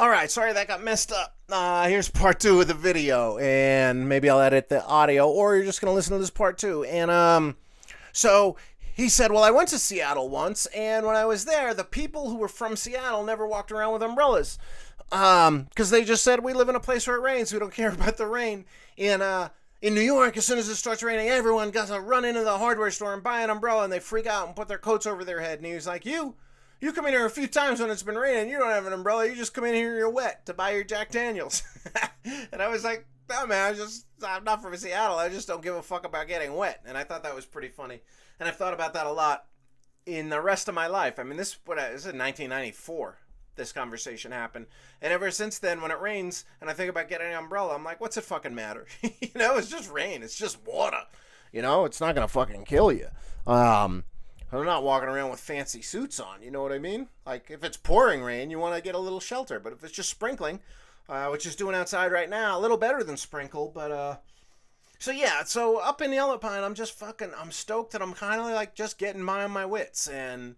Alright, sorry that got messed up. Here's part two of the video, and maybe I'll edit the audio, or you're just gonna listen to this part two. So he said, well, I went to Seattle once, and when I was there, the people who were from Seattle never walked around with umbrellas. Because they just said, we live in a place where it rains, we don't care about the rain. In New York, as soon as it starts raining, everyone got to run into the hardware store and buy an umbrella, and they freak out and put their coats over their head. And he was like, you come in here a few times when it's been raining, you don't have an umbrella, you just come in here, you're wet, to buy your Jack Daniels. And I was like, no, man, I'm not from Seattle, I just don't give a fuck about getting wet. And I thought that was pretty funny. And I've thought about that a lot in the rest of my life. I mean, this is in 1994, this conversation happened. And ever since then, when it rains and I think about getting an umbrella, I'm like, what's it fucking matter? It's just rain, it's just water. It's not going to fucking kill you. I'm not walking around with fancy suits on, you know what I mean? Like, if it's pouring rain, you want to get a little shelter. But if it's just sprinkling, which is doing outside right now, a little better than sprinkle. So up in Yellow Pine, I'm stoked that I'm kind of like just getting by on my wits. And,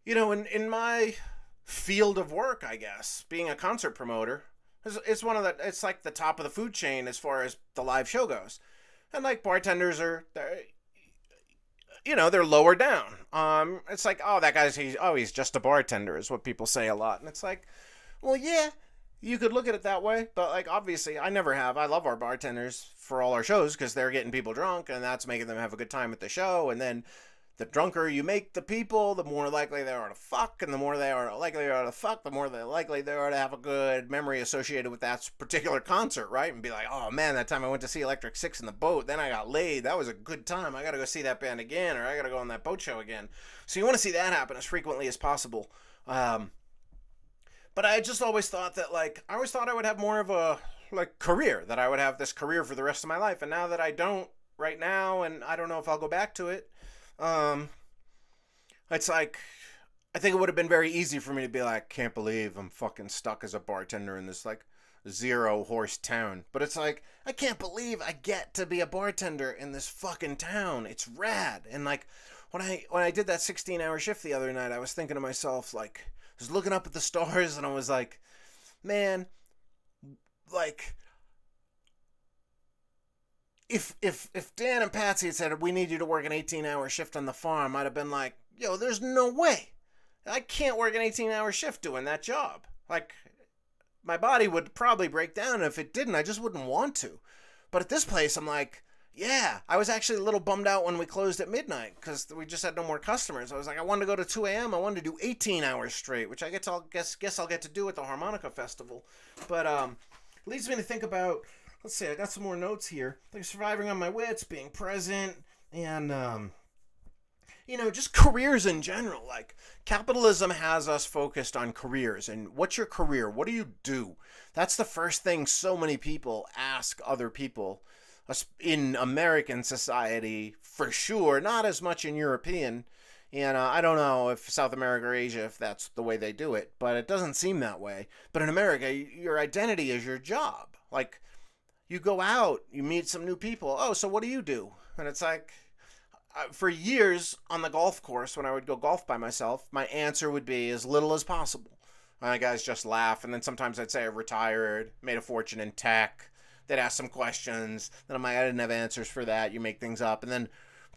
in my field of work, I guess, being a concert promoter, it's like the top of the food chain as far as the live show goes. And like bartenders they're lower down. It's like, oh, that he's just a bartender is what people say a lot. And it's like, well, yeah, you could look at it that way. But like, obviously, I never have. I love our bartenders for all our shows because they're getting people drunk and that's making them have a good time at the show. And then the drunker you make the people, the more likely they are to fuck. And the more they are likely they are to fuck, the more likely they are to have a good memory associated with that particular concert, right? And be like, oh man, that time I went to see Electric Six in the boat, then I got laid. That was a good time. I got to go see that band again, or I got to go on that boat show again. So you want to see that happen as frequently as possible. But I just always thought that, I would have more of a, career, that I would have this career for the rest of my life. And now that I don't right now, and I don't know if I'll go back to it, it's like, I think it would have been very easy for me to be like, can't believe I'm fucking stuck as a bartender in this, zero horse town. But it's like, I can't believe I get to be a bartender in this fucking town. It's rad. And when I did that 16-hour shift the other night, I was thinking to myself, I was looking up at the stars and I was like, man, if Dan and Patsy had said, we need you to work an 18-hour shift on the farm, I'd have been like, yo, there's no way. I can't work an 18-hour shift doing that job. My body would probably break down, and if it didn't, I just wouldn't want to. But at this place, I'm like, yeah. I was actually a little bummed out when we closed at midnight, because we just had no more customers. I was like, I wanted to go to 2 a.m., I wanted to do 18 hours straight, which I guess I'll get to do at the Harmonica Festival. But leads me to think about, let's see, I got some more notes here. Surviving on my wits, being present, and, just careers in general. Capitalism has us focused on careers. And what's your career? What do you do? That's the first thing so many people ask other people in American society, for sure. Not as much in European. And I don't know if South America or Asia, if that's the way they do it. But it doesn't seem that way. But in America, your identity is your job. You go out, you meet some new people. Oh, so what do you do? And it's like, for years on the golf course, when I would go golf by myself, my answer would be as little as possible. My guys just laugh, and then sometimes I'd say I retired, made a fortune in tech. They'd ask some questions. Then I'm like, I didn't have answers for that. You make things up. And then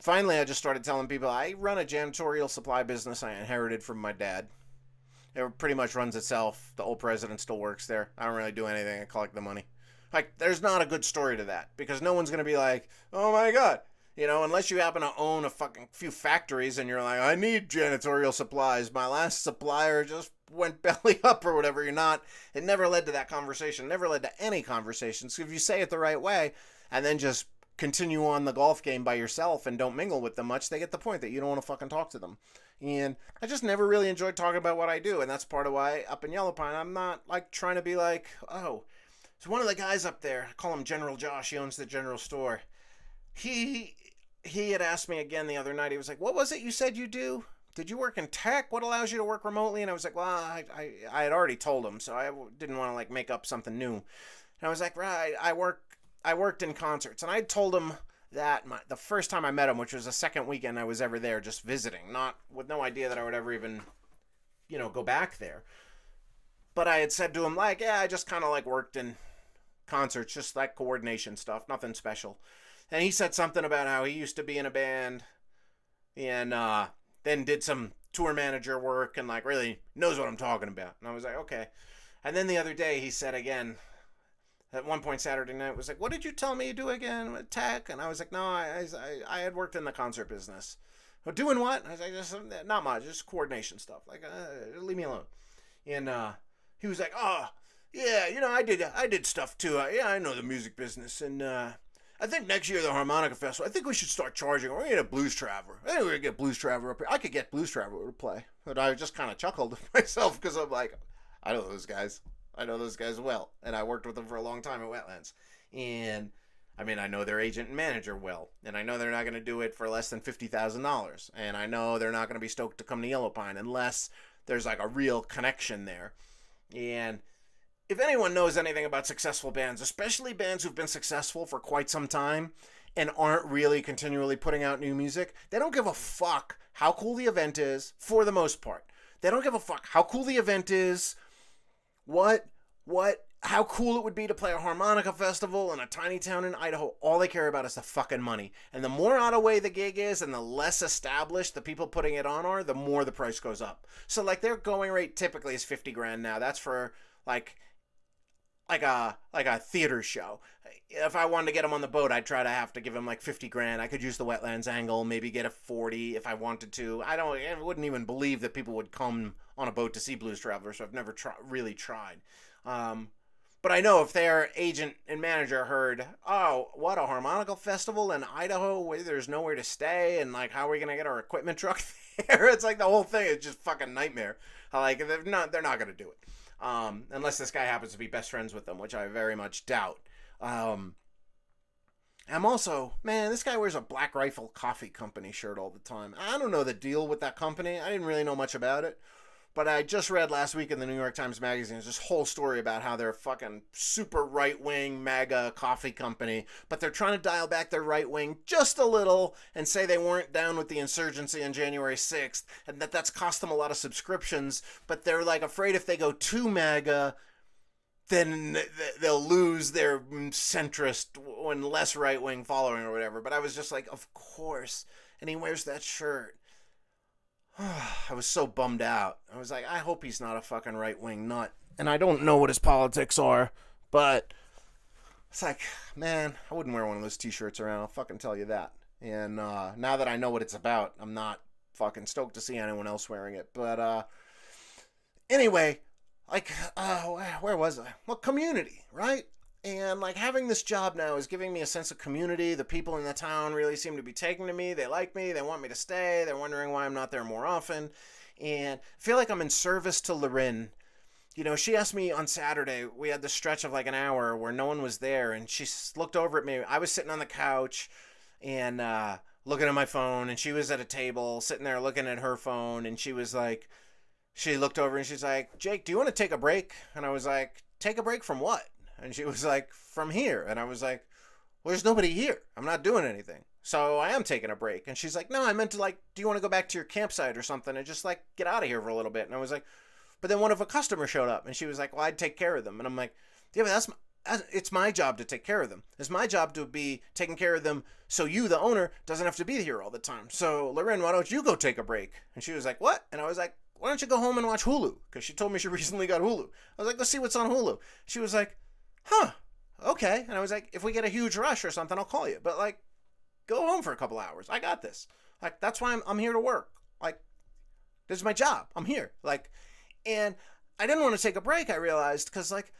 finally I just started telling people, I run a janitorial supply business I inherited from my dad. It pretty much runs itself. The old president still works there. I don't really do anything. I collect the money. There's not a good story to that, because no one's going to be like, oh my God, unless you happen to own a fucking few factories and you're like, I need janitorial supplies. My last supplier just went belly up or whatever. It never led to that conversation. It never led to any conversations. So if you say it the right way and then just continue on the golf game by yourself and don't mingle with them much, they get the point that you don't want to fucking talk to them. And I just never really enjoyed talking about what I do. And that's part of why up in Yellow Pine, I'm not trying to be like, oh, so one of the guys up there, I call him General Josh, he owns the general store. He had asked me again the other night, he was like, what was it you said you do? Did you work in tech? What allows you to work remotely? And I was like, well, I had already told him, so I didn't want to make up something new. And I was like, right, I worked in concerts. And I told him that the first time I met him, which was the second weekend I was ever there, just visiting, not with no idea that I would ever even, go back there. But I had said to him, like, yeah, I just kind of like worked in concerts, just like coordination stuff, nothing special. And he said something about how he used to be in a band and then did some tour manager work and like really knows what I'm talking about. And I was like, okay. And then the other day he said again, at one point Saturday night, was like, what did you tell me you do again with tech? And I was like, no, I had worked in the concert business. Well, doing what? I was like, just not much, just coordination stuff. Like, leave me alone. And he was like, oh, yeah, I did stuff too. Yeah, I know the music business. And I think next year the harmonica festival, I think we should start charging. We're gonna get a blues traveler. I think we're gonna get blues traveler up here. I could get blues traveler to play. But I just kind of chuckled to myself because I'm like, I know those guys. I know those guys well, and I worked with them for a long time at Wetlands. And I mean, I know their agent and manager well, and I know they're not going to do it for less than $50,000. And I know they're not going to be stoked to come to Yellow Pine unless there's like a real connection there. And if anyone knows anything about successful bands, especially bands who've been successful for quite some time and aren't really continually putting out new music, they don't give a fuck how cool the event is, for the most part. They don't give a fuck how cool the event is, how cool it would be to play a harmonica festival in a tiny town in Idaho. All they care about is the fucking money. And the more out of way the gig is and the less established the people putting it on are, the more the price goes up. So like their going rate typically is $50,000 now. That's for like a theater show. If I wanted to get him on the boat, I'd try to have to give him like $50,000. I could use the Wetlands angle, maybe get a 40 if I wanted to. I wouldn't even believe that people would come on a boat to see Blues Traveler, so I've never really tried. But I know if their agent and manager heard, oh, what, a harmonica festival in Idaho where there's nowhere to stay, and like how are we gonna get our equipment truck there? It's like the whole thing is just fucking nightmare. Like they're not gonna do it. Unless this guy happens to be best friends with them, which I very much doubt. I'm also, man, this guy wears a Black Rifle Coffee Company shirt all the time. I don't know the deal with that company. I didn't really know much about it. But I just read last week in the New York Times Magazine this whole story about how they're a fucking super right-wing MAGA coffee company, but they're trying to dial back their right wing just a little and say they weren't down with the insurgency on January 6th and that's cost them a lot of subscriptions, but they're like afraid if they go too MAGA, then they'll lose their centrist and less right-wing following or whatever. But I was just like, of course. And he wears that shirt. I was so bummed out. I was like, I hope he's not a fucking right-wing nut. And I don't know what his politics are, but it's like, man, I wouldn't wear one of those t-shirts around. I'll fucking tell you that. And now that I know what it's about, I'm not fucking stoked to see anyone else wearing it. But anyway, like, where was I? Well, community, right? And like having this job now is giving me a sense of community. The people in the town really seem to be taking to me. They like me. They want me to stay. They're wondering why I'm not there more often. And I feel like I'm in service to Lorin. You know, she asked me on Saturday, we had this stretch of like an hour where no one was there. And she looked over at me. I was sitting on the couch and looking at my phone. And she was at a table sitting there looking at her phone. And she was like, she looked over and she's like, Jake, do you want to take a break? And I was like, take a break from what? And she was like, from here. And I was like, well, there's nobody here. I'm not doing anything. So I am taking a break. And she's like, no, I meant to like, do you want to go back to your campsite or something and just like get out of here for a little bit? And I was like, but then one of a customer showed up and she was like, well, I'd take care of them. And I'm like, yeah, but it's my job to take care of them. It's my job to be taking care of them so you, the owner, doesn't have to be here all the time. So Loren, why don't you go take a break? And she was like, what? And I was like, why don't you go home and watch Hulu? Because she told me she recently got Hulu. I was like, let's see what's on Hulu. She was like, huh, okay. And I was like, if we get a huge rush or something, I'll call you. But like, go home for a couple hours. I got this. Like, that's why I'm here to work. Like, this is my job. I'm here. Like, and I didn't want to take a break, I realized, because like,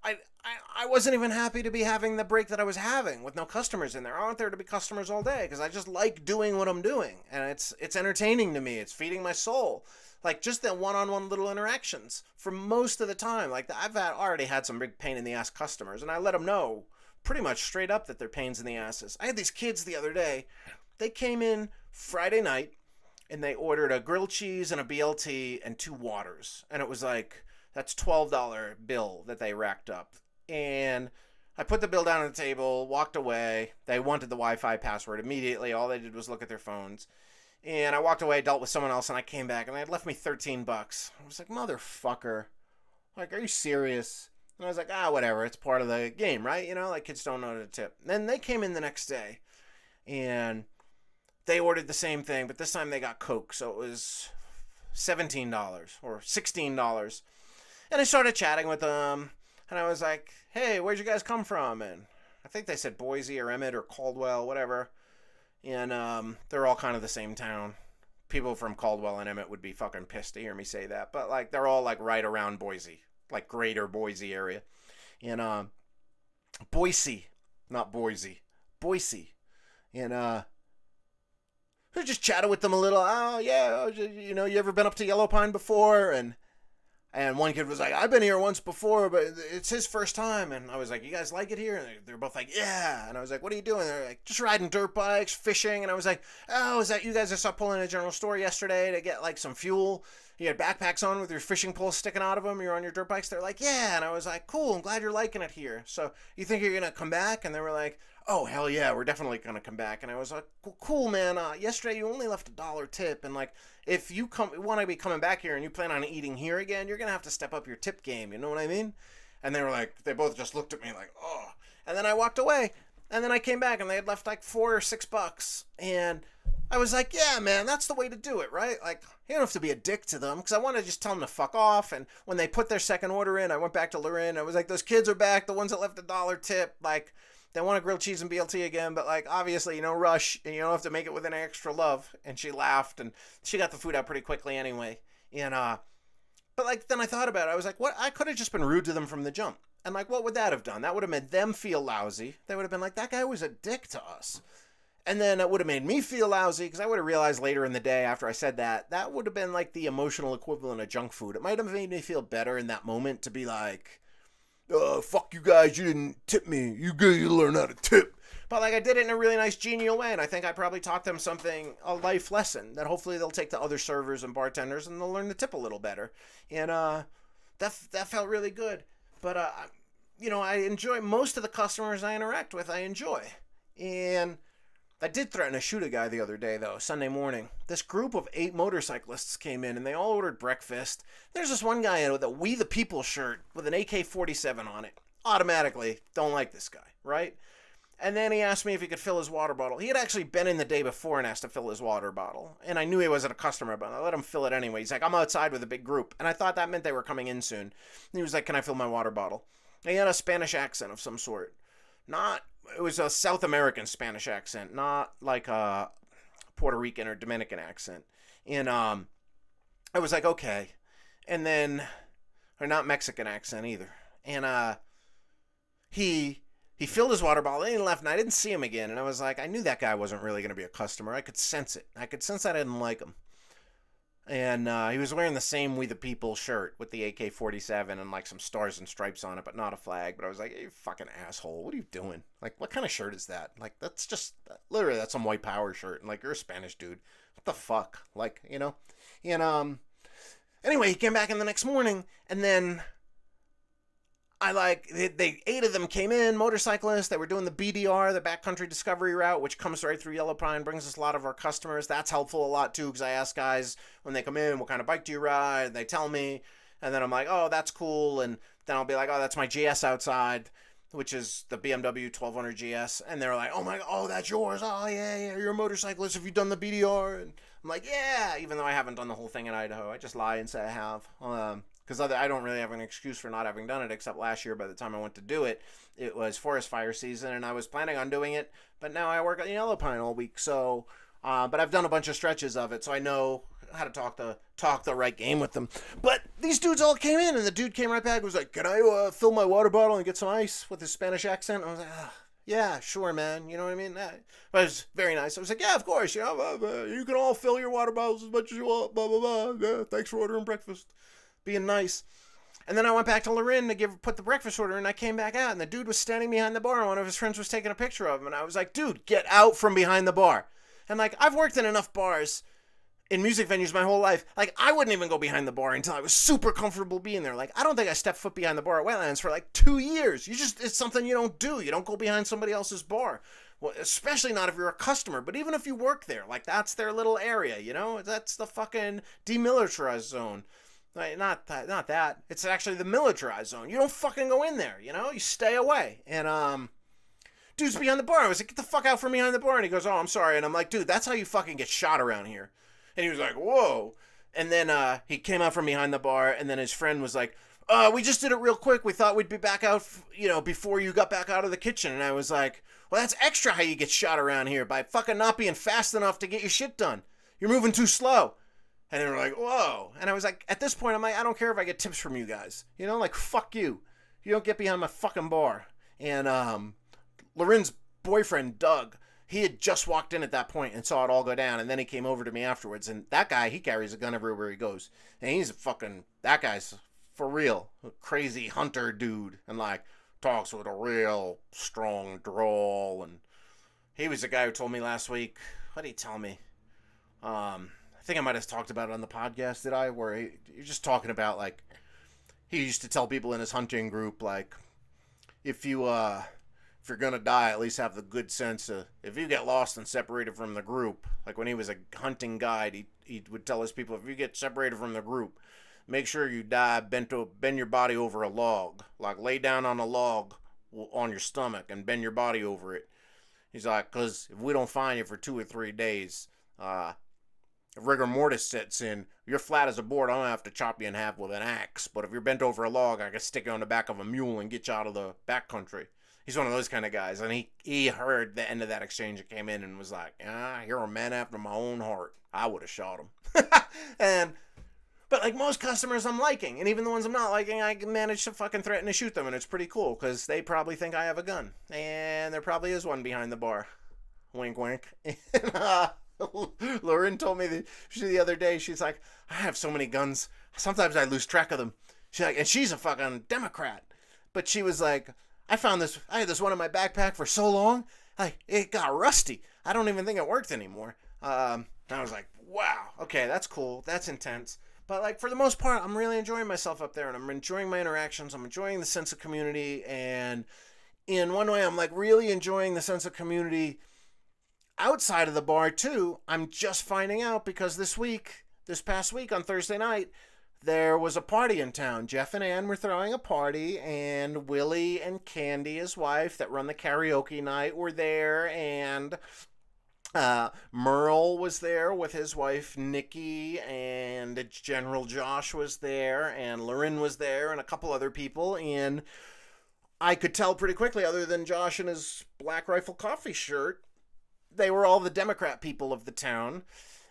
I wasn't even happy to be having the break that I was having with no customers in there. I want there to be customers all day because I just like doing what I'm doing. And it's entertaining to me. It's feeding my soul. Like just the one-on-one little interactions for most of the time. Like I've already had some big pain in the ass customers and I let them know pretty much straight up that they're pains in the asses. I had these kids the other day. They came in Friday night and they ordered a grilled cheese and a BLT and 2 waters. And it was like, that's $12 bill that they racked up. And I put the bill down on the table, walked away. They wanted the Wi-Fi password immediately. All they did was look at their phones. And I walked away, dealt with someone else, and I came back, and they had left me $13. I was like, motherfucker. Like, are you serious? And I was like, whatever. It's part of the game, right? You know, like kids don't know to tip. Then they came in the next day, and they ordered the same thing, but this time they got Coke, so it was $17 or $16. And I started chatting with them, and I was like, hey, where'd you guys come from? And I think they said Boise or Emmett or Caldwell, whatever. And they're all kind of the same town. People from Caldwell and Emmett would be fucking pissed to hear me say that, but like they're all like right around Boise, like greater Boise area. And Boise, not Boise, Boise. And I just chatted with them a little. Oh yeah, you know, you ever been up to Yellow Pine before? And one kid was like, I've been here once before, but it's his first time. And I was like, you guys like it here? And they're both like, yeah. And I was like, what are you doing? They're like, just riding dirt bikes, fishing. And I was like, oh, is that you guys just stopped pulling a general store yesterday to get like some fuel? You had backpacks on with your fishing poles sticking out of them. You're on your dirt bikes. They're like, yeah. And I was like, cool. I'm glad you're liking it here. So you think you're going to come back? And they were like, oh, hell yeah, we're definitely going to come back. And I was like, cool, man. Yesterday you only left $1 tip. And like, if you want to be coming back here and you plan on eating here again, you're going to have to step up your tip game. You know what I mean? And they were like, they both just looked at me like, oh. And then I walked away. And then I came back and they had left like $4 or $6. And I was like, yeah, man, that's the way to do it, right? Like, you don't have to be a dick to them because I want to just tell them to fuck off. And when they put their second order in, I went back to Lorin. I was like, those kids are back, the ones that left $1 tip. Like, they want a grilled cheese and BLT again, but like obviously, you know, rush, and you don't have to make it with an extra love. And she laughed, and she got the food out pretty quickly anyway. And but like then I thought about it. I was like, what? I could have just been rude to them from the jump. And like, what would that have done? That would have made them feel lousy. They would have been like, that guy was a dick to us. And then it would have made me feel lousy because I would have realized later in the day after I said that, that would have been like the emotional equivalent of junk food. It might have made me feel better in that moment to be like, fuck you guys, you didn't tip me. You guys learn how to tip. But like I did it in a really nice, genial way, and I think I probably taught them something, a life lesson that hopefully they'll take to other servers and bartenders, and they'll learn to tip a little better. And that felt really good. But you know, I enjoy most of the customers I interact with. I enjoy, and I did threaten to shoot a guy the other day, though, Sunday morning. This group of 8 motorcyclists came in, and they all ordered breakfast. There's this one guy with a We the People shirt with an AK-47 on it. Automatically, don't like this guy, right? And then he asked me if he could fill his water bottle. He had actually been in the day before and asked to fill his water bottle. And I knew he wasn't a customer, but I let him fill it anyway. He's like, I'm outside with a big group. And I thought that meant they were coming in soon. And he was like, can I fill my water bottle? And he had a Spanish accent of some sort. It was a South American Spanish accent, not like a Puerto Rican or Dominican accent. And I was like, okay. And then, or not Mexican accent either. And he filled his water bottle and he left, and I didn't see him again. And I was like, I knew that guy wasn't really going to be a customer. I could sense it. I could sense I didn't like him. And he was wearing the same We the People shirt with the AK-47 and like some stars and stripes on it, but not a flag. But I was like, hey, you fucking asshole, what are you doing? Like, what kind of shirt is that? Like, that's just, literally, that's some white power shirt. And like, you're a Spanish dude. What the fuck? Like, you know? And anyway, he came back in the next morning, and then they 8 of them came in, motorcyclists. They were doing the BDR, the Backcountry Discovery Route, which comes right through Yellow Pine, brings us a lot of our customers. That's helpful a lot too, because I ask guys when they come in, what kind of bike do you ride? And they tell me, and then I'm like, oh, that's cool. And then I'll be like, oh, that's my GS outside, which is the BMW 1200 GS. And they're like, oh, that's yours. Oh, yeah, you're a motorcyclist. Have you done the BDR? And I'm like, yeah, even though I haven't done the whole thing in Idaho. I just lie and say I have. Because I don't really have an excuse for not having done it, except last year by the time I went to do it, it was forest fire season, and I was planning on doing it, but now I work at Yellow Pine all week, so, but I've done a bunch of stretches of it, so I know how to talk the right game with them. But these dudes all came in, and the dude came right back and was like, can I fill my water bottle and get some ice with his Spanish accent? I was like, yeah, sure, man. You know what I mean? But it was very nice. I was like, yeah, of course. You know, you can all fill your water bottles as much as you want. Blah, blah, blah. Yeah, thanks for ordering breakfast. Being nice. And then I went back to Lorin to put the breakfast order, and I came back out, and the dude was standing behind the bar, and one of his friends was taking a picture of him, and I was like, dude, get out from behind the bar. And like, I've worked in enough bars in music venues my whole life. Like, I wouldn't even go behind the bar until I was super comfortable being there. Like, I don't think I stepped foot behind the bar at Wetlands for like 2 years. It's something you don't do. You don't go behind somebody else's bar. Well, especially not if you're a customer, but even if you work there, like that's their little area, you know? That's the fucking demilitarized zone. Like, not that. It's actually the militarized zone. You don't fucking go in there, you know? You stay away. And dude's behind the bar. I was like, get the fuck out from behind the bar. And he goes, oh, I'm sorry. And I'm like, dude, that's how you fucking get shot around here. And he was like, whoa. And then he came out from behind the bar, and then his friend was like, we just did it real quick. We thought we'd be back out, before you got back out of the kitchen. And I was like, well, that's extra how you get shot around here, by fucking not being fast enough to get your shit done. You're moving too slow. And they were like, whoa. And I was like, at this point, I'm like, I don't care if I get tips from you guys. You know, like, fuck you. You don't get behind my fucking bar. And Loren's boyfriend, Doug, he had just walked in at that point and saw it all go down. And then he came over to me afterwards. And that guy, he carries a gun everywhere he goes. And he's that guy's for real, a crazy hunter dude. And like, talks with a real strong drawl. And he was the guy who told me last week, what did he tell me? I think I might have talked about it on the podcast, did I? Where you're just talking about, like, he used to tell people in his hunting group, like, if you're gonna die, at least have the good sense of, if you get lost and separated from the group, like when he was a hunting guide, he would tell his people, if you get separated from the group, make sure you die bend your body over a log, like lay down on a log on your stomach and bend your body over it. He's like, because if we don't find you for 2 or 3 days, if rigor mortis sets in, you're flat as a board. I don't have to chop you in half with an axe. But if you're bent over a log, I can stick you on the back of a mule and get you out of the backcountry. He's one of those kind of guys. And he heard the end of that exchange and came in and was like, you're a man after my own heart. I would have shot him. But like most customers I'm liking, and even the ones I'm not liking, I can manage to fucking threaten to shoot them. And it's pretty cool because they probably think I have a gun. And there probably is one behind the bar. Wink, wink. Lauren told me the other day, she's like, I have so many guns. Sometimes I lose track of them. She's like, and she's a fucking Democrat. But she was like, I had this one in my backpack for so long, like, it got rusty. I don't even think it worked anymore. And I was like, wow, okay, that's cool. That's intense. But like, for the most part, I'm really enjoying myself up there, and I'm enjoying my interactions. I'm enjoying the sense of community. And in one way, I'm like really enjoying the sense of community outside of the bar too. I'm just finding out because this past week on Thursday night, there was a party in town. Jeff and Ann were throwing a party, and Willie and Candy, his wife, that run the karaoke night, were there, and Merle was there with his wife Nikki, and General Josh was there, and Loren was there, and a couple other people. And I could tell pretty quickly, other than Josh in his Black Rifle Coffee shirt, they were all the Democrat people of the town.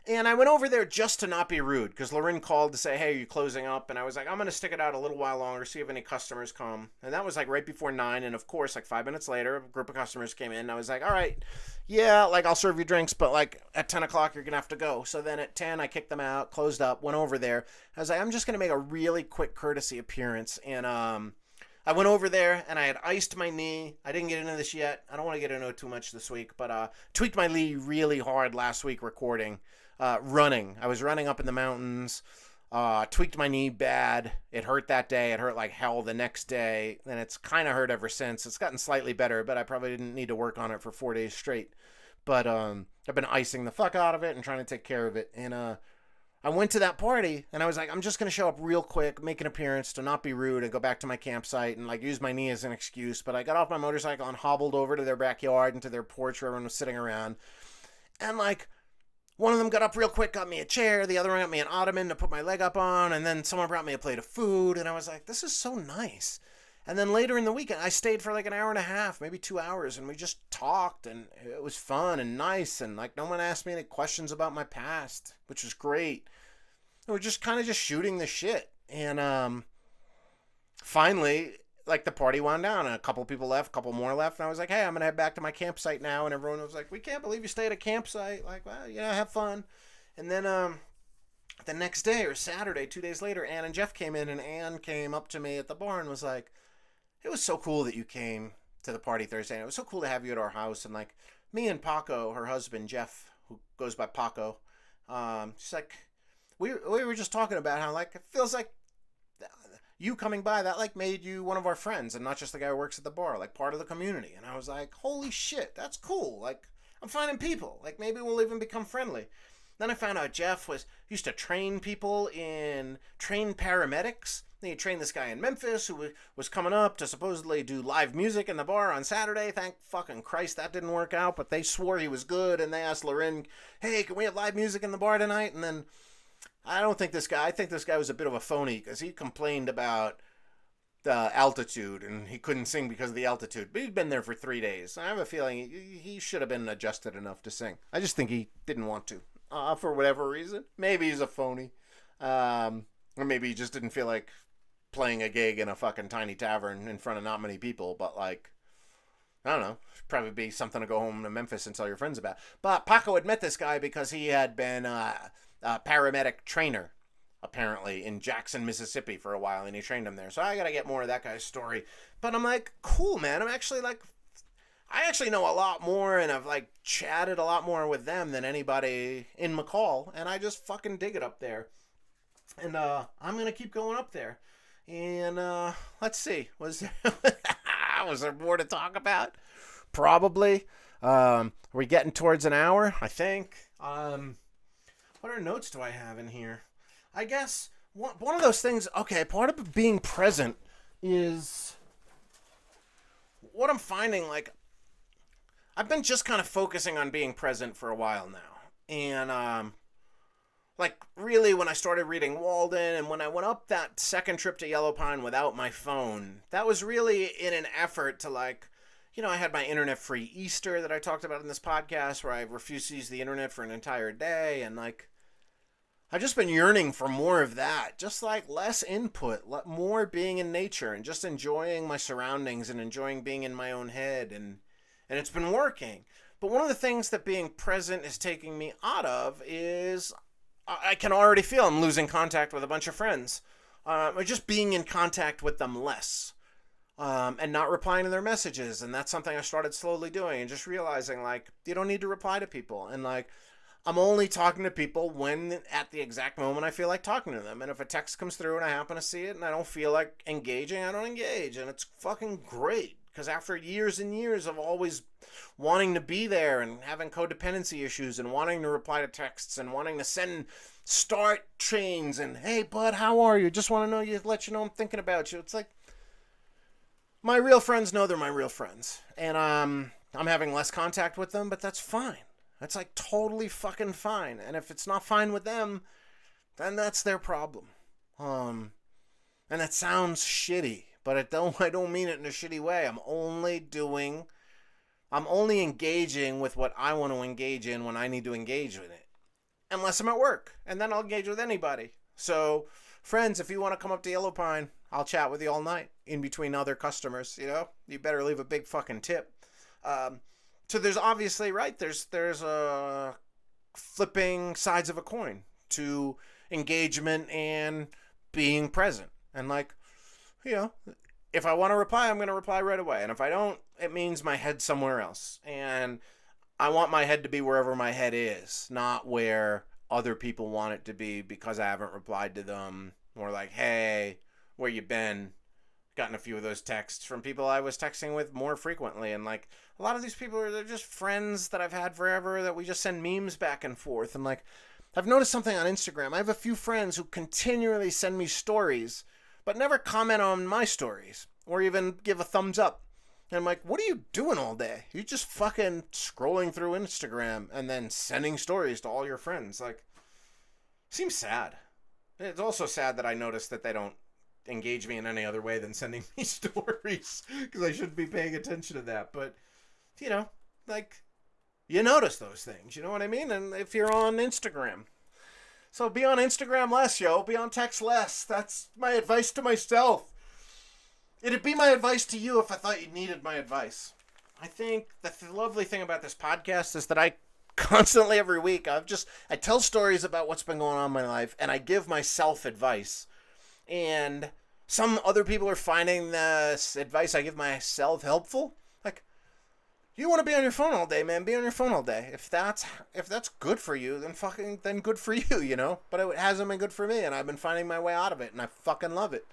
And I went over there just to not be rude, because Loren called to say, hey, are you closing up? And I was like, I'm going to stick it out a little while longer, see if any customers come. And that was like right before 9. And of course, like 5 minutes later, a group of customers came in. And I was like, all right, yeah, like I'll serve you drinks, but like at 10 o'clock, you're going to have to go. So then at 10, I kicked them out, closed up, went over there. I was like, I'm just going to make a really quick courtesy appearance. And I went over there, and I had iced my knee. I didn't get into this yet. I don't want to get into it too much this week, but tweaked my knee really hard last week recording. Running. I was running up in the mountains, tweaked my knee bad. It hurt that day. It hurt like hell the next day, and it's kind of hurt ever since. It's gotten slightly better, but I probably didn't need to work on it for 4 days straight. But I've been icing the fuck out of it and trying to take care of it. And I went to that party, and I was like, I'm just going to show up real quick, make an appearance, to not be rude, and go back to my campsite and like use my knee as an excuse. But I got off my motorcycle and hobbled over to their backyard and to their porch where everyone was sitting around. And like, one of them got up real quick, got me a chair. The other one got me an ottoman to put my leg up on. And then someone brought me a plate of food. And I was like, this is so nice. And then later in the weekend, I stayed for like an hour and a half, maybe 2 hours. And we just talked. And it was fun and nice. And like, no one asked me any questions about my past, which was great. And we're just kind of just shooting the shit. And finally, like, the party wound down, and a couple people left, a couple more left, and I was like, hey, I'm gonna head back to my campsite now. And everyone was like, we can't believe you stayed at a campsite. Like, well, yeah, have fun. And then the next day, or Saturday, 2 days later, Ann and Jeff came in, and Ann came up to me at the bar and was like, it was so cool that you came to the party Thursday, and it was so cool to have you at our house. And like, me and Paco, her husband Jeff, who goes by Paco, she's like, we were just talking about how like it feels like you coming by, that like made you one of our friends and not just the guy who works at the bar, like part of the community. And I was like, holy shit, that's cool. Like, I'm finding people. Like, maybe we'll even become friendly. Then I found out Jeff used to train people train paramedics. He trained this guy in Memphis who was coming up to supposedly do live music in the bar on Saturday. Thank fucking Christ that didn't work out, but they swore he was good, and they asked Loren, hey, can we have live music in the bar tonight? And then I think this guy was a bit of a phony because he complained about the altitude and he couldn't sing because of the altitude. But he'd been there for 3 days. I have a feeling he should have been adjusted enough to sing. I just think he didn't want to for whatever reason. Maybe he's a phony. Or maybe he just didn't feel like playing a gig in a fucking tiny tavern in front of not many people. But like, I don't know. Probably be something to go home to Memphis and tell your friends about. But Paco had met this guy because he had been a paramedic trainer, apparently, in Jackson, Mississippi for a while, and he trained him there. So I gotta get more of that guy's story. But I'm like, cool, man. I actually know a lot more, and I've like chatted a lot more with them than anybody in McCall, and I just fucking dig it up there. And I'm gonna keep going up there. And let's see, was there more to talk about? Probably. Are we getting towards an hour? I think. What other notes do I have in here? I guess one of those things, okay, part of being present is what I'm finding, like, I've been just kind of focusing on being present for a while now. And, like, really, when I started reading Walden and when I went up that second trip to Yellow Pine without my phone, that was really in an effort to, like, you know, I had my internet-free Easter that I talked about in this podcast where I refused to use the internet for an entire day, and, like, I've just been yearning for more of that. Just, like, less input, more being in nature, and just enjoying my surroundings and enjoying being in my own head, and it's been working. But one of the things that being present is taking me out of is I can already feel I'm losing contact with a bunch of friends. Or just being in contact with them less. And not replying to their messages. And that's something I started slowly doing and just realizing, like, you don't need to reply to people. And, like, I'm only talking to people when at the exact moment I feel like talking to them. And if a text comes through and I happen to see it and I don't feel like engaging, I don't engage. And it's fucking great. Because after years and years of always wanting to be there and having codependency issues and wanting to reply to texts and wanting to send start trains and, hey, bud, how are you? Just want to know you, let you know I'm thinking about you. It's like, my real friends know they're my real friends. And I'm having less contact with them, but that's fine. That's like totally fucking fine. And if it's not fine with them, then that's their problem. And that sounds shitty, but I don't mean it in a shitty way. I'm only engaging with what I want to engage in when I need to engage with it. Unless I'm at work. And then I'll engage with anybody. So, friends, if you want to come up to Yellow Pine, I'll chat with you all night in between other customers, you know? You better leave a big fucking tip. So there's obviously, right, there's flipping sides of a coin to engagement and being present. And, like, you know, if I want to reply, I'm going to reply right away. And if I don't, it means my head's somewhere else. And I want my head to be wherever my head is, not where other people want it to be because I haven't replied to them. Or like, hey, where you been? Gotten a few of those texts from people I was texting with more frequently. And, like, a lot of these people they're just friends that I've had forever that we just send memes back and forth. And, like, I've noticed something on Instagram. I have a few friends who continually send me stories but never comment on my stories or even give a thumbs up. And I'm like, what are you doing all day? You just fucking scrolling through Instagram and then sending stories to all your friends. Like, seems sad. It's also sad that I noticed that they don't engage me in any other way than sending me stories because I shouldn't be paying attention to that. But, you know, like, you notice those things. You know what I mean? And if you're on Instagram. So be on Instagram less, yo. Be on text less. That's my advice to myself. It'd be my advice to you if I thought you needed my advice. I think the lovely thing about this podcast is that I constantly every week, I tell stories about what's been going on in my life and I give myself advice. And some other people are finding this advice I give myself helpful. Like, You want to be on your phone all day, man? Be on your phone all day. If that's good for you, then good for you, you know. But it hasn't been good for me, and I've been finding my way out of it, and I fucking love it.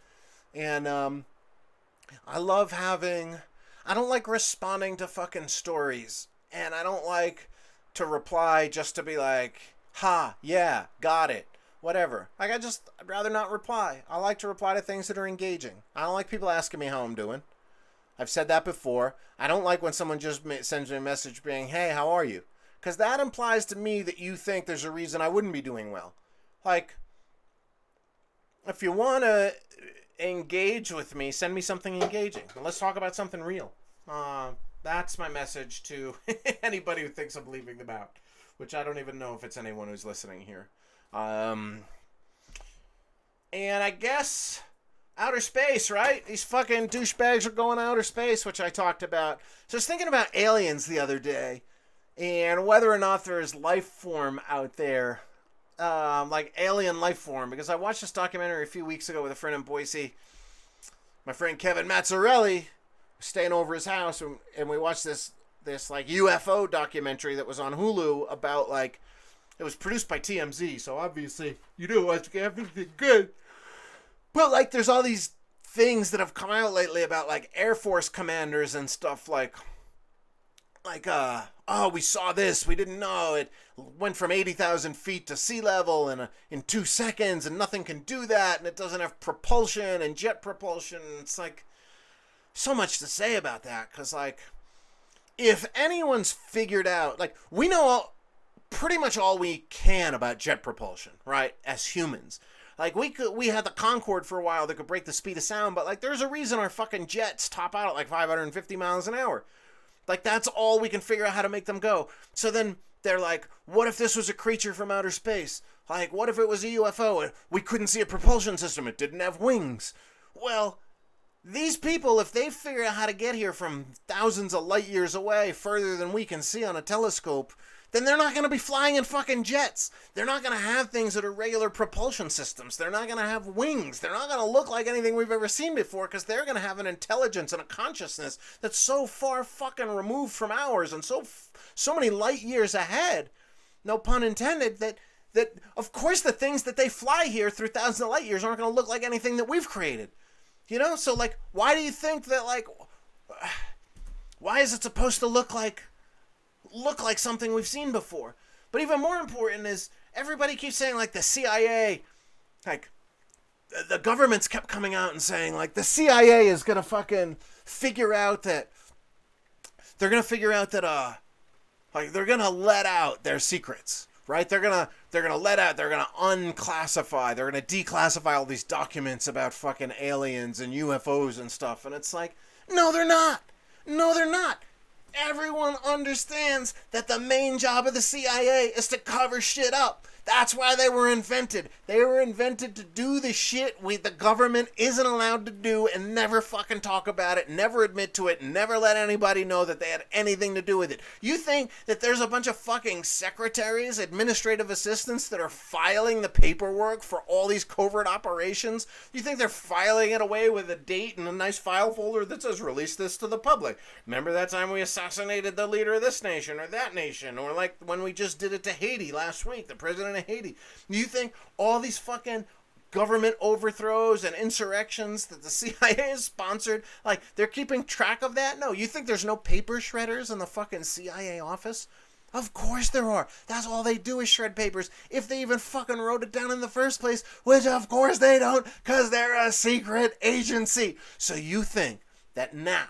And I love having. I don't like responding to fucking stories, and I don't like to reply just to be like, "Ha, yeah, got it." Whatever. Like I'd rather not reply. I like to reply to things that are engaging. I don't like people asking me how I'm doing. I've said that before. I don't like when someone just sends me a message being, "Hey, how are you?" Because that implies to me that you think there's a reason I wouldn't be doing well. Like, if you want to engage with me, send me something engaging. Let's talk about something real. That's my message to anybody who thinks I'm leaving them out, which I don't even know if it's anyone who's listening here. And I guess outer space, right? These fucking douchebags are going outer space, which I talked about. So I was thinking about aliens the other day and whether or not there is life form out there, like alien life form, because I watched this documentary a few weeks ago with a friend in Boise. My friend Kevin Mazzarelli was staying over his house, and we watched this like UFO documentary that was on Hulu about like, it was produced by TMZ, so obviously you know watch everything good. But like there's all these things that have come out lately about like Air Force commanders and stuff like oh, we saw this, we didn't know, it went from 80,000 feet to sea level in 2 seconds, and nothing can do that, and it doesn't have propulsion and jet propulsion. It's like so much to say about that, because like if anyone's figured out, like we know pretty much all we can about jet propulsion, right, as humans. Like we had the Concorde for a while that could break the speed of sound, but like there's a reason our fucking jets top out at like 550 miles an hour. Like that's all we can figure out how to make them go. So then they're like, what if this was a creature from outer space? Like what if it was a UFO and we couldn't see a propulsion system, it didn't have wings? Well, these people, if they figure out how to get here from thousands of light years away, further than we can see on a telescope, then they're not going to be flying in fucking jets. They're not going to have things that are regular propulsion systems. They're not going to have wings. They're not going to look like anything we've ever seen before, because they're going to have an intelligence and a consciousness that's so far fucking removed from ours and so many light years ahead, no pun intended, that of course the things that they fly here through thousands of light years aren't going to look like anything that we've created. You know? So like, why do you think that like, why is it supposed to look like something we've seen before? But even more important is everybody keeps saying like the CIA, like the government's kept coming out and saying like the CIA is gonna fucking figure out that like they're gonna let out their secrets, right? They're gonna unclassify, they're gonna declassify all these documents about fucking aliens and UFOs and stuff. And it's like, no, they're not. Everyone understands that the main job of the CIA is to cover shit up. That's why they were invented. They were invented to do the shit the government isn't allowed to do and never fucking talk about it, never admit to it, never let anybody know that they had anything to do with it. You think that there's a bunch of fucking secretaries, administrative assistants that are filing the paperwork for all these covert operations? You think they're filing it away with a date and a nice file folder that says, release this to the public? Remember that time we assassinated the leader of this nation or that nation? Or like when we just did it to Haiti last week, the president of Haiti. You think all these fucking government overthrows and insurrections that the CIA has sponsored, like they're keeping track of that? No. You think there's no paper shredders in the fucking CIA office? Of course there are. That's all they do is shred papers. If they even fucking wrote it down in the first place, which of course they don't, because they're a secret agency. So you think that now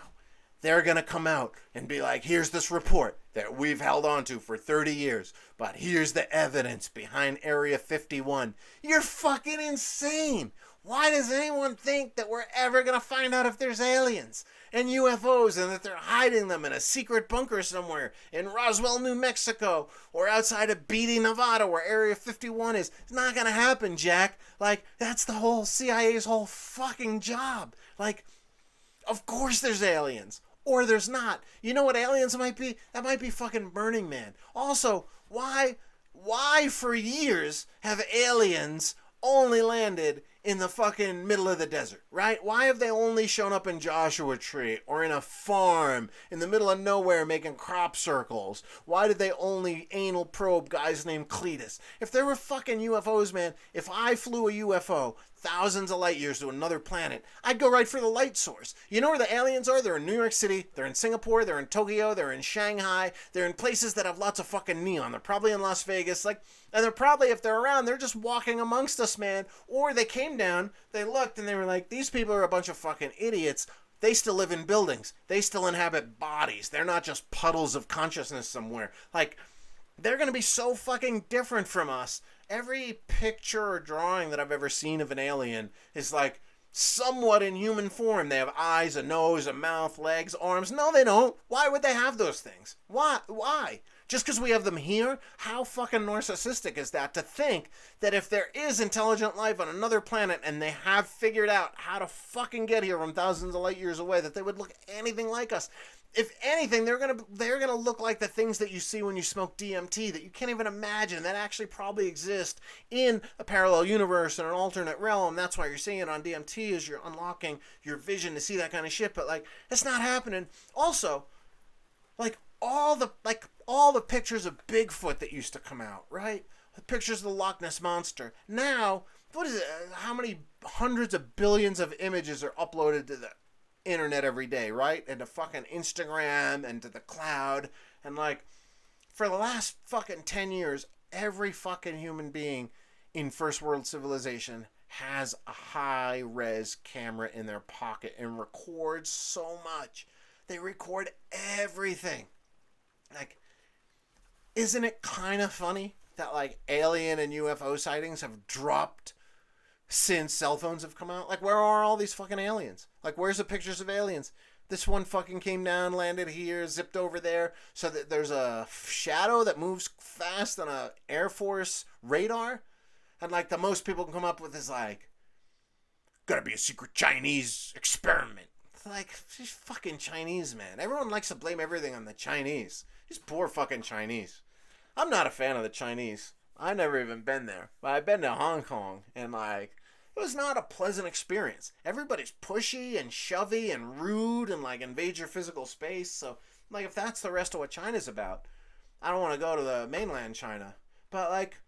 they're going to come out and be like, here's this report that we've held on to for 30 years, but here's the evidence behind Area 51. You're fucking insane. Why does anyone think that we're ever going to find out if there's aliens and UFOs and that they're hiding them in a secret bunker somewhere in Roswell, New Mexico, or outside of Beatty, Nevada, where Area 51 is? It's not going to happen, Jack. Like, that's the whole CIA's whole fucking job. Like, of course there's aliens. Or there's not. You know what aliens might be? That might be fucking Burning Man. Also, why for years have aliens only landed in the fucking middle of the desert, right? Why have they only shown up in Joshua Tree or in a farm in the middle of nowhere making crop circles? Why did they only anal probe guys named Cletus? If there were fucking UFOs, man, if I flew a UFO thousands of light years to another planet, I'd go right for the light source. You know where the aliens are? They're in New York City, they're in Singapore, they're in Tokyo, they're in Shanghai, they're in places that have lots of fucking neon. They're probably in Las Vegas, like, and they're probably, if they're around, they're just walking amongst us, man. Or they came down, they looked, and they were like, these people are a bunch of fucking idiots. They still live in buildings. They still inhabit bodies. They're not just puddles of consciousness somewhere. Like, they're going to be so fucking different from us. Every picture or drawing that I've ever seen of an alien is like somewhat in human form. They have eyes, a nose, a mouth, legs, arms. No, they don't. Why would they have those things? Why? Just because we have them here? How fucking narcissistic is that to think that if there is intelligent life on another planet and they have figured out how to fucking get here from thousands of light years away, that they would look anything like us? If anything, they're gonna look like the things that you see when you smoke DMT that you can't even imagine that actually probably exist in a parallel universe or an alternate realm. That's why you're seeing it on DMT, is you're unlocking your vision to see that kind of shit. But like, it's not happening. Also, like all the pictures of Bigfoot that used to come out, right? The pictures of the Loch Ness monster. Now, what is it? How many hundreds of billions of images are uploaded to the internet every day, right? And to fucking Instagram and to the cloud. And like, for the last fucking 10 years, every fucking human being in first world civilization has a high res camera in their pocket and records so much. They record everything. Like, isn't it kind of funny that like alien and UFO sightings have dropped since cell phones have come out? Like, where are all these fucking aliens? Like, where's the pictures of aliens? This one fucking came down, landed here, zipped over there, so that there's a shadow that moves fast on a Air Force radar. And like, the most people can come up with is like, gotta be a secret Chinese experiment. It's like, these fucking Chinese, man. Everyone likes to blame everything on the Chinese. These poor fucking Chinese. I'm not a fan of the Chinese. I've never even been there. But I've been to Hong Kong, and like, it was not a pleasant experience. Everybody's pushy and shovey and rude and like invade your physical space. So like, if that's the rest of what China's about, I don't want to go to the mainland China. But like,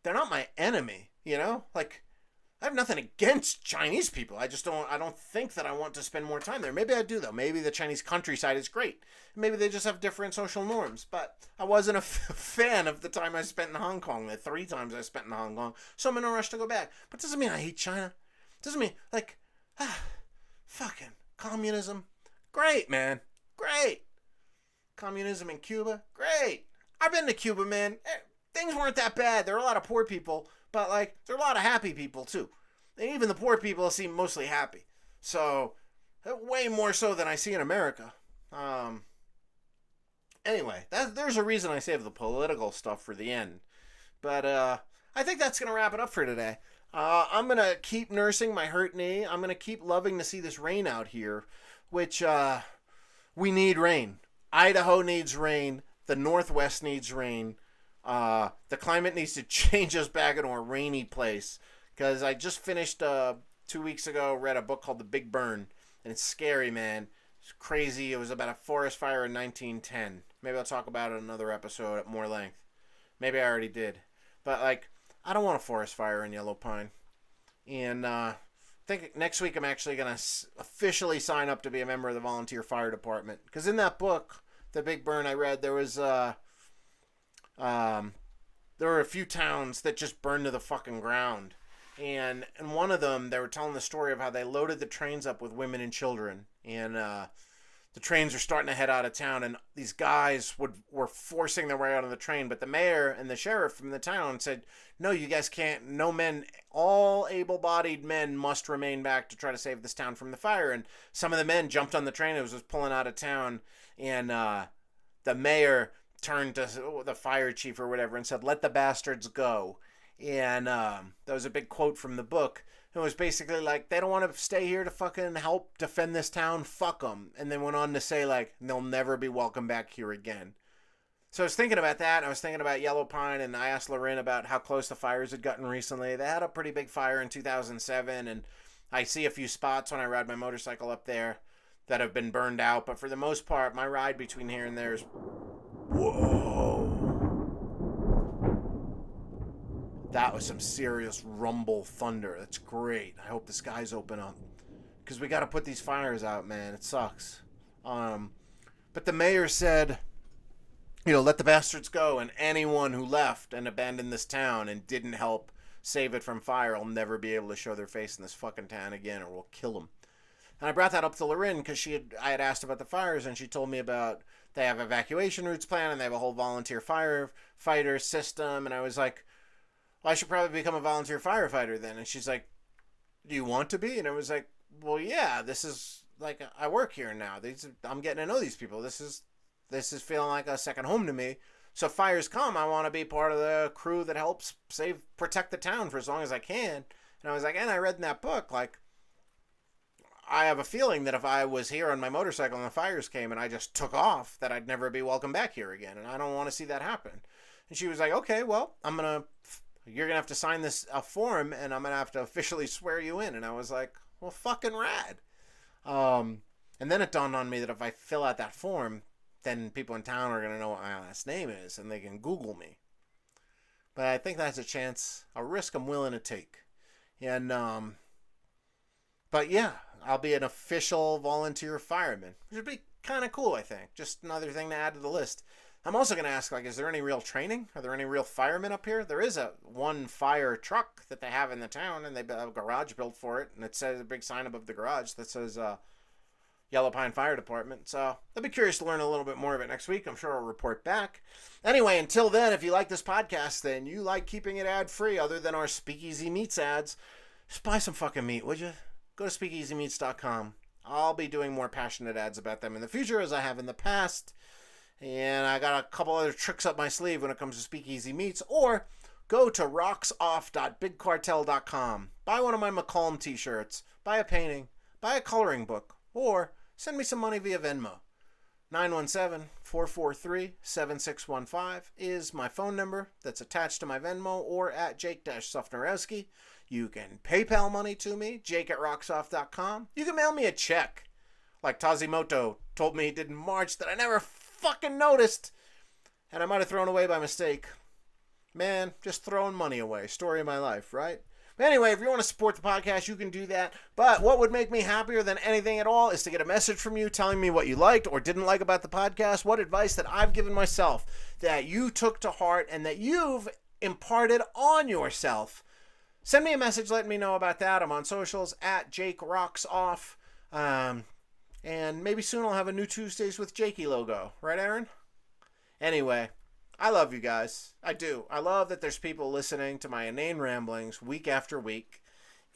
they're not my enemy, you know? Like, I have nothing against Chinese people. I don't think that I want to spend more time there. Maybe I do, though. Maybe the Chinese countryside is great. Maybe they just have different social norms. But I wasn't a fan of the time I spent in Hong Kong, the 3 times I spent in Hong Kong. So I'm in a rush to go back. But doesn't mean I hate China. Doesn't mean, like, fucking communism. Great, man. Great. Communism in Cuba. Great. I've been to Cuba, man. Things weren't that bad. There were a lot of poor people. But, like, there are a lot of happy people, too. And even the poor people seem mostly happy. So, way more so than I see in America. Anyway, there's a reason I save the political stuff for the end. But, I think that's going to wrap it up for today. I'm going to keep nursing my hurt knee. I'm going to keep loving to see this rain out here. Which, we need rain. Idaho needs rain. The Northwest needs rain. The climate needs to change us back into a rainy place, because I just finished 2 weeks ago, read a book called The Big Burn, and it's scary, man. It's crazy. It was about a forest fire in 1910. Maybe I'll talk about it in another episode at more length. Maybe I already did, but like, I don't want a forest fire in Yellow Pine. And I think next week I'm actually gonna officially sign up to be a member of the volunteer fire department, because in that book, The Big Burn, I read there was there were a few towns that just burned to the fucking ground. And in one of them, they were telling the story of how they loaded the trains up with women and children. And the trains are starting to head out of town. And these guys were forcing their way out of the train. But the mayor and the sheriff from the town said, no, you guys can't. No men, all able-bodied men must remain back to try to save this town from the fire. And some of the men jumped on the train. It was just pulling out of town. And the mayor turned to the fire chief or whatever and said, let the bastards go. And that was a big quote from the book. It was basically like, they don't want to stay here to fucking help defend this town, fuck them. And then went on to say, like, they'll never be welcome back here again. So I was thinking about that. And I was thinking about Yellow Pine, and I asked Lorraine about how close the fires had gotten recently. They had a pretty big fire in 2007, and I see a few spots when I ride my motorcycle up there that have been burned out. But for the most part, my ride between here and there is... Whoa. That was some serious rumble thunder. That's great. I hope the skies open up, because we got to put these fires out, man. It sucks. But the mayor said, let the bastards go, and anyone who left and abandoned this town and didn't help save it from fire will never be able to show their face in this fucking town again, or we'll kill them. And I brought that up to Lorraine because I had asked about the fires, and she told me about they have evacuation routes planned, and they have a whole volunteer firefighter system. And I was like, well, I should probably become a volunteer firefighter then. And she's like, do you want to be? And I was like, well, yeah, this is like, I work here now. I'm getting to know these people. This is feeling like a second home to me. So if fires come, I want to be part of the crew that helps protect the town for as long as I can. And I was like, and I read in that book, like, I have a feeling that if I was here on my motorcycle and the fires came and I just took off, that I'd never be welcome back here again. And I don't want to see that happen. And she was like, okay, well, you're going to have to sign this form, and I'm going to have to officially swear you in. And I was like, well, fucking rad. And then it dawned on me that if I fill out that form, then people in town are going to know what my last name is, and they can Google me. But I think that's a risk I'm willing to take. And, but yeah, I'll be an official volunteer fireman, which would be kind of cool, I think. Just another thing to add to the list. I'm also going to ask, like, is there any real training? Are there any real firemen up here? There is one fire truck that they have in the town, and they have a garage built for it, and it says a big sign above the garage that says Yellow Pine Fire Department. So I'll be curious to learn a little bit more of it next week. I'm sure I'll report back. Anyway, until then, if you like this podcast, then you like keeping it ad-free other than our Speakeasy Meats ads, just buy some fucking meat, would you? Go to speakeasymeats.com. I'll be doing more passionate ads about them in the future, as I have in the past. And I got a couple other tricks up my sleeve when it comes to Speakeasy Meats. Or go to rocksoff.bigcartel.com. Buy one of my McCallum t-shirts. Buy a painting. Buy a coloring book. Or send me some money via Venmo. 917-443-7615 is my phone number that's attached to my Venmo, or at Jake-Sufnerowski. You can PayPal money to me, jake@rocksoff.com. You can mail me a check, like Tazimoto told me he did in March that I never fucking noticed, and I might have thrown away by mistake. Man, just throwing money away. Story of my life, right? Anyway, if you want to support the podcast, you can do that. But what would make me happier than anything at all is to get a message from you telling me what you liked or didn't like about the podcast, what advice that I've given myself that you took to heart and that you've imparted on yourself. Send me a message letting me know about that. I'm on socials at JakeRocksOff. And maybe soon I'll have a new Tuesdays with Jakey logo. Right, Aaron? Anyway, I love you guys. I do. I love that there's people listening to my inane ramblings week after week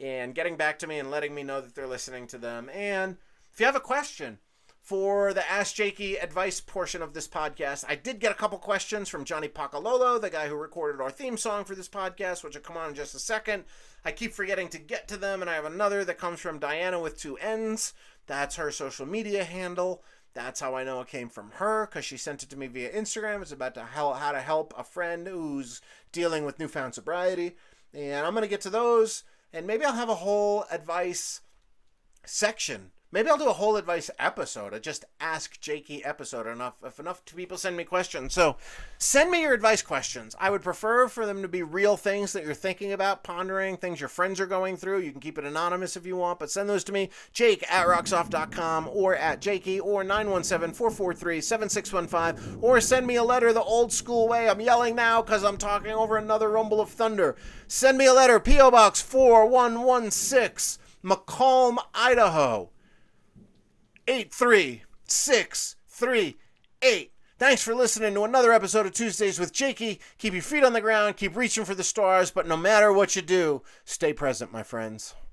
and getting back to me and letting me know that they're listening to them. And if you have a question for the Ask Jakey advice portion of this podcast, I did get a couple questions from Johnny Pacalolo, the guy who recorded our theme song for this podcast, which will come on in just a second. I keep forgetting to get to them, and I have another that comes from Diana with 2 N's. That's her social media handle. That's how I know it came from her, because she sent it to me via Instagram. It's about how to help a friend who's dealing with newfound sobriety. And I'm going to get to those, and maybe I'll have a whole advice section. Maybe I'll do a whole advice episode, a just Ask Jakey episode, if enough people send me questions. So send me your advice questions. I would prefer for them to be real things that you're thinking about, pondering, things your friends are going through. You can keep it anonymous if you want, but send those to me, Jake@rocksoff.com, or at Jakey, or 917-443-7615, or send me a letter the old school way. I'm yelling now because I'm talking over another rumble of thunder. Send me a letter, P.O. Box 4116, McCallum, Idaho. 83638. Thanks for listening to another episode of Tuesdays with Jakey. Keep your feet on the ground, keep reaching for the stars, but no matter what you do, stay present, my friends.